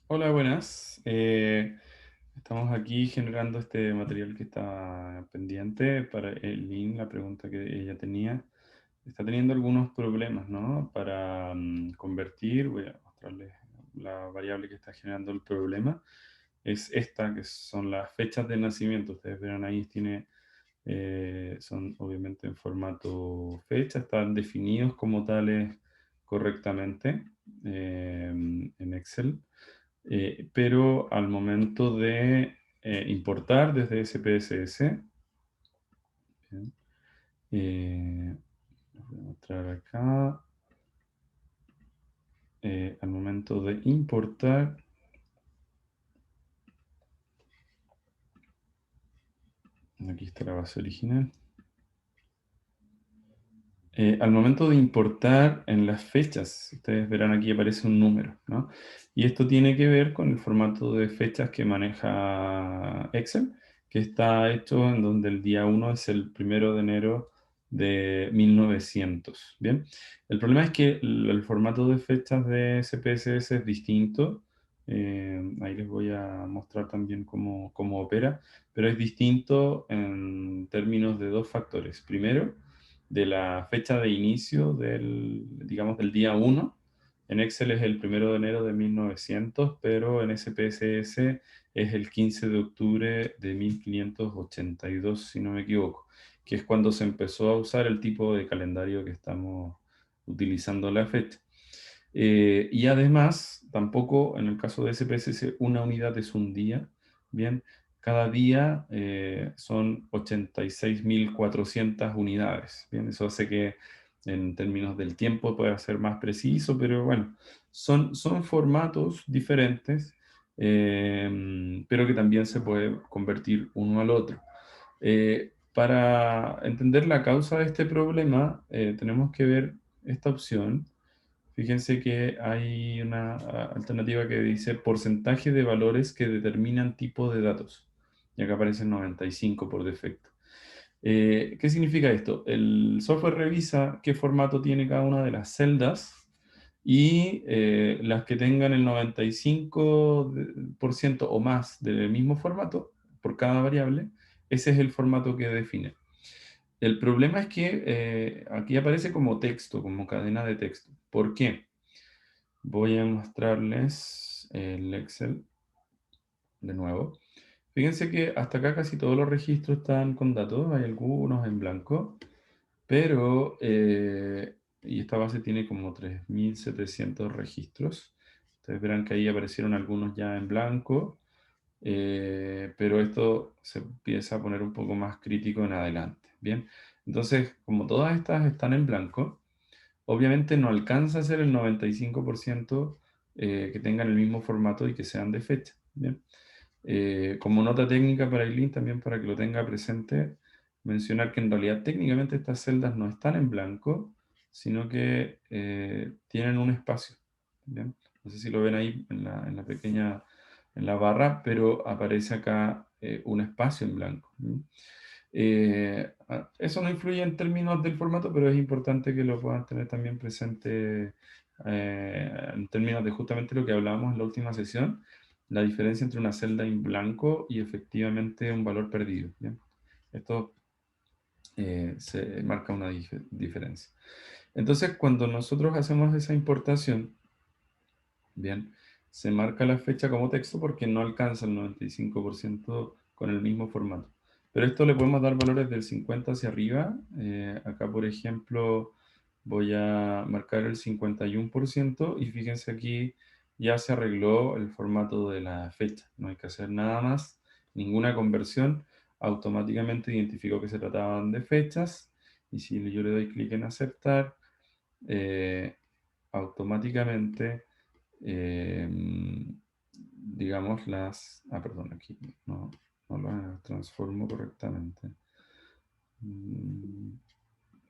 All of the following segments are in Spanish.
Hola, buenas. Estamos aquí generando este material que está pendiente para Lynn, la pregunta que ella tenía. Está teniendo algunos problemas, ¿no? Para convertir, voy a mostrarles la variable que está generando el problema. Es esta, que son las fechas de nacimiento. Ustedes verán ahí, son obviamente en formato fecha, están definidos como tales correctamente en Excel. Pero al momento de importar desde SPSS, bien, les voy a mostrar acá, al momento de importar, aquí está la base original. Al momento de importar en las fechas, ustedes verán aquí aparece un número, ¿no? Y esto tiene que ver con el formato de fechas que maneja Excel, que está hecho en donde el día 1 es el 1 de enero de 1900. Bien, el problema es que el formato de fechas de SPSS es distinto. Ahí les voy a mostrar también cómo opera, pero es distinto en términos de dos factores. Primero, de la fecha de inicio digamos, del día 1. En Excel es el 1 de enero de 1900, pero en SPSS es el 15 de octubre de 1582, si no me equivoco, que es cuando se empezó a usar el tipo de calendario que estamos utilizando la fecha. Y además, tampoco en el caso de SPSS, una unidad es un día. Bien, cada día son 86.400 unidades. Bien, eso hace que en términos del tiempo pueda ser más preciso, pero bueno, son formatos diferentes, pero que también se puede convertir uno al otro. Para entender la causa de este problema, tenemos que ver esta opción. Fíjense que hay una alternativa que dice porcentaje de valores que determinan tipo de datos. Y acá aparece 95 por defecto. ¿Qué significa esto? El software revisa qué formato tiene cada una de las celdas y las que tengan el 95% o más del mismo formato por cada variable, ese es el formato que define. El problema es que aquí aparece como texto, como cadena de texto. ¿Por qué? Voy a mostrarles el Excel de nuevo. Fíjense que hasta acá casi todos los registros están con datos, hay algunos en blanco, pero, y esta base tiene como 3.700 registros. Ustedes verán que ahí aparecieron algunos ya en blanco, pero esto se empieza a poner un poco más crítico en adelante. Bien, entonces, como todas estas están en blanco, obviamente no alcanza a ser el 95% que tengan el mismo formato y que sean de fecha. ¿Bien? Como nota técnica para el link, también para que lo tenga presente, mencionar que en realidad técnicamente estas celdas no están en blanco, sino que tienen un espacio. ¿Bien? No sé si lo ven ahí en la pequeña, en la barra, pero aparece acá un espacio en blanco. ¿bien? Eso no influye en términos del formato, pero es importante que lo puedan tener también presente en términos de justamente lo que hablábamos en la última sesión, la diferencia entre una celda en blanco y efectivamente un valor perdido. ¿bien? Esto se marca una diferencia. Entonces, cuando nosotros hacemos esa importación, bien, se marca la fecha como texto porque no alcanza el 95% con el mismo formato. Pero esto le podemos dar valores del 50 hacia arriba. Acá, por ejemplo, voy a marcar el 51% y fíjense aquí ya se arregló el formato de la fecha. No hay que hacer nada más, ninguna conversión. Automáticamente identificó que se trataban de fechas y si yo le doy clic en aceptar, eh, automáticamente digamos perdón, aquí no las transformo correctamente. Mm,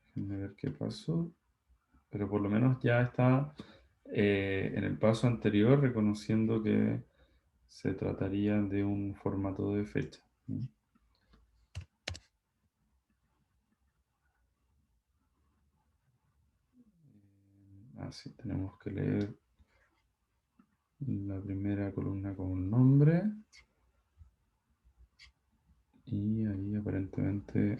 Déjenme ver qué pasó, pero por lo menos ya está en el paso anterior reconociendo que se trataría de un formato de fecha. Así tenemos que leer la primera columna con un nombre. Y ahí aparentemente...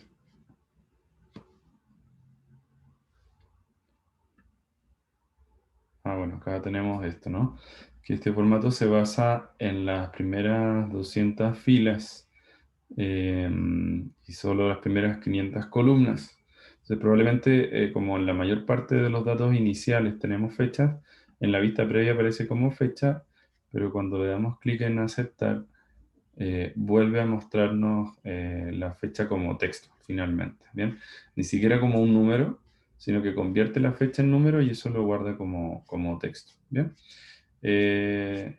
bueno, acá tenemos esto, ¿no? Que este formato se basa en las primeras 200 filas y solo las primeras 500 columnas. Entonces, probablemente, como en la mayor parte de los datos iniciales tenemos fechas, en la vista previa aparece como fecha, pero cuando le damos clic en aceptar, vuelve a mostrarnos la fecha como texto, finalmente, ¿bien? Ni siquiera como un número, sino que convierte la fecha en número y eso lo guarda como texto, ¿bien?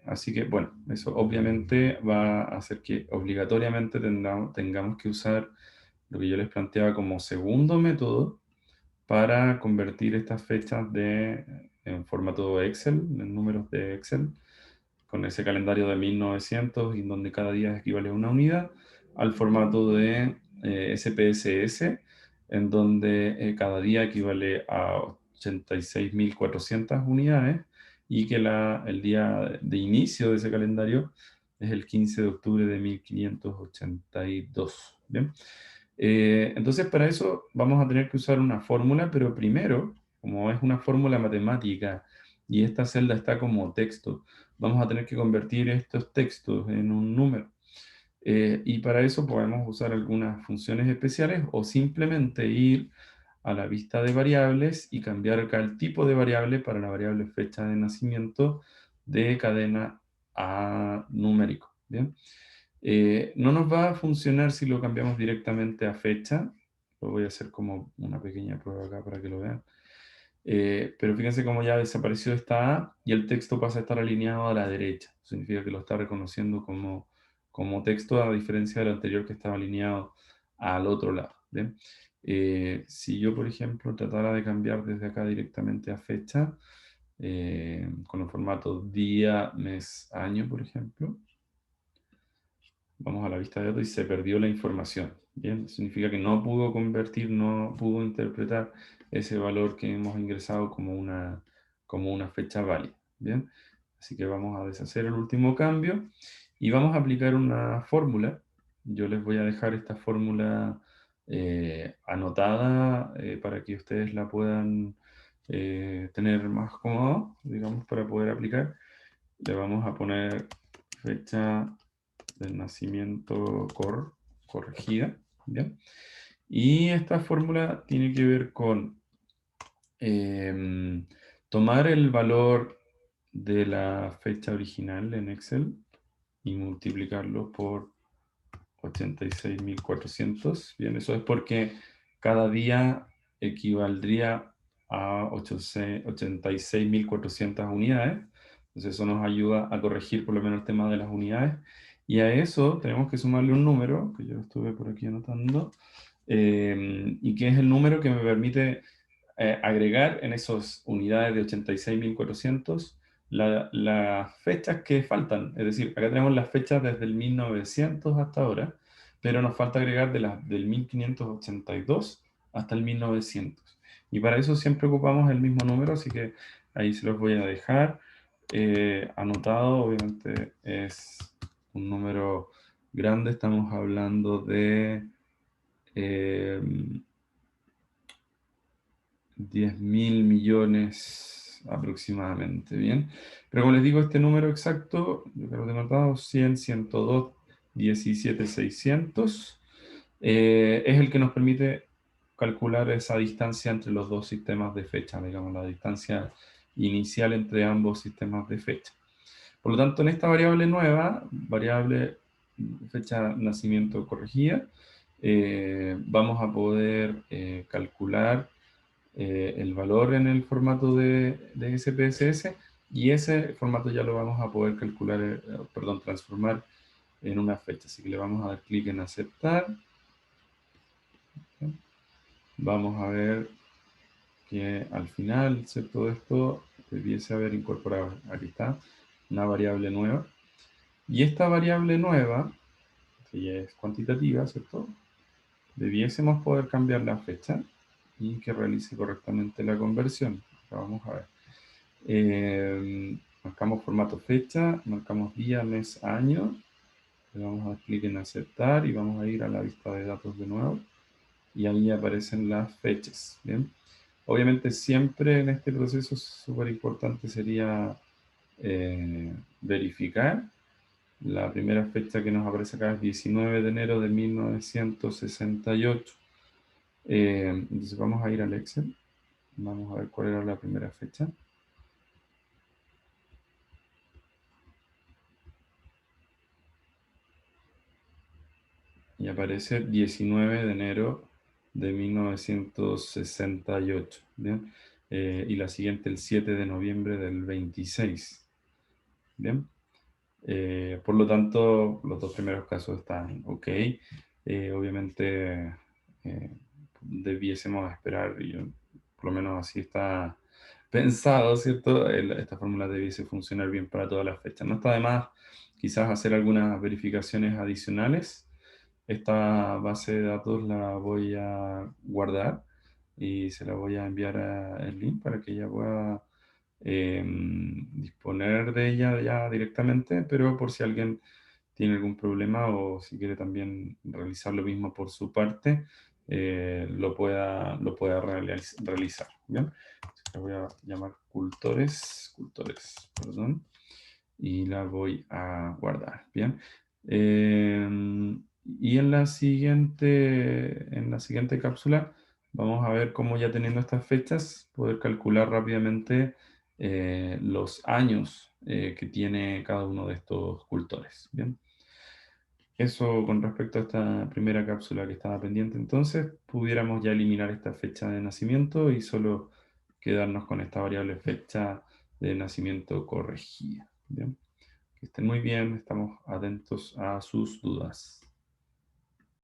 Así que, bueno, eso obviamente va a hacer que obligatoriamente tengamos que usar lo que yo les planteaba como segundo método para convertir estas fechas en formato Excel, en números de Excel, con ese calendario de 1900 y donde cada día equivale a una unidad, al formato de SPSS, en donde cada día equivale a 86.400 unidades y que el día de inicio de ese calendario es el 15 de octubre de 1582. ¿Bien? Entonces, para eso vamos a tener que usar una fórmula, pero primero, como es una fórmula matemática y esta celda está como texto, vamos a tener que convertir estos textos en un número. Y para eso podemos usar algunas funciones especiales o simplemente ir a la vista de variables y cambiar acá el tipo de variable para la variable fecha de nacimiento de cadena a numérico. ¿Bien? No nos va a funcionar si lo cambiamos directamente a fecha. Lo voy a hacer como una pequeña prueba acá para que lo vean. Pero fíjense cómo ya desapareció esta A y el texto pasa a estar alineado a la derecha. Significa que lo está reconociendo como texto, a diferencia del anterior que estaba alineado al otro lado. ¿Bien? Si yo, por ejemplo, tratara de cambiar desde acá directamente a fecha, con el formato día, mes, año, por ejemplo, vamos a la vista de datos y se perdió la información. Bien, significa que no pudo convertir, no pudo interpretar ese valor que hemos ingresado como una fecha válida. Bien, así que vamos a deshacer el último cambio y vamos a aplicar una fórmula. Yo les voy a dejar esta fórmula anotada para que ustedes la puedan tener más cómodo, digamos, para poder aplicar. Le vamos a poner fecha del nacimiento corregida, ¿bien? Y esta fórmula tiene que ver con tomar el valor de la fecha original en Excel y multiplicarlo por 86.400. Bien, eso es porque cada día equivaldría a 86.400 unidades. Entonces eso nos ayuda a corregir por lo menos el tema de las unidades. Y a eso tenemos que sumarle un número, que yo estuve por aquí anotando, y que es el número que me permite agregar en esas unidades de 86.400 las fechas que faltan. Es decir, acá tenemos las fechas desde el 1900 hasta ahora, pero nos falta agregar del 1582 hasta el 1900. Y para eso siempre ocupamos el mismo número, así que ahí se los voy a dejar anotado. Obviamente es un número grande, estamos hablando de... eh, 10.000 millones aproximadamente, ¿bien? Pero como les digo, este número exacto, yo creo que lo tengo anotado, 100, 102, 17, 600, es el que nos permite calcular esa distancia entre los dos sistemas de fecha, digamos, la distancia inicial entre ambos sistemas de fecha. Por lo tanto, en esta variable nueva, variable fecha de nacimiento corregida, vamos a poder calcular el valor en el formato de SPSS y ese formato ya lo vamos a poder calcular, perdón, transformar en una fecha. Así que le vamos a dar clic en aceptar. Vamos a ver que al final, ¿cierto? De esto debiese haber incorporado, aquí está, una variable nueva. Y esta variable nueva, que ya es cuantitativa, ¿cierto? Debiésemos poder cambiar la fecha y que realice correctamente la conversión. Ahora vamos a ver. marcamos formato fecha, marcamos día, mes, año, le vamos a dar clic en aceptar y vamos a ir a la vista de datos de nuevo y ahí aparecen las fechas, ¿bien? Obviamente siempre en este proceso súper importante sería verificar. La primera fecha que nos aparece acá es 19 de enero de 1968. Entonces vamos a ir al Excel. Vamos a ver cuál era la primera fecha. Y aparece 19 de enero de 1968. ¿Bien? Y la siguiente el 7 de noviembre del 26. ¿Bien? Por lo tanto, los dos primeros casos están ok. Obviamente debiésemos esperar, y por lo menos así está pensado, ¿cierto? Esta fórmula debiese funcionar bien para todas las fechas. No está de más quizás hacer algunas verificaciones adicionales. Esta base de datos la voy a guardar y se la voy a enviar a el link para que ella pueda disponer de ella ya directamente, pero por si alguien tiene algún problema o si quiere también realizar lo mismo por su parte, lo pueda realizar. ¿Bien? Así que la voy a llamar cultores, perdón, y la voy a guardar. Bien. Y en la siguiente cápsula vamos a ver cómo ya teniendo estas fechas, poder calcular rápidamente los años que tiene cada uno de estos cultores. Bien. Eso con respecto a esta primera cápsula que estaba pendiente, entonces pudiéramos ya eliminar esta fecha de nacimiento y solo quedarnos con esta variable fecha de nacimiento corregida. Bien. Que estén muy bien, estamos atentos a sus dudas.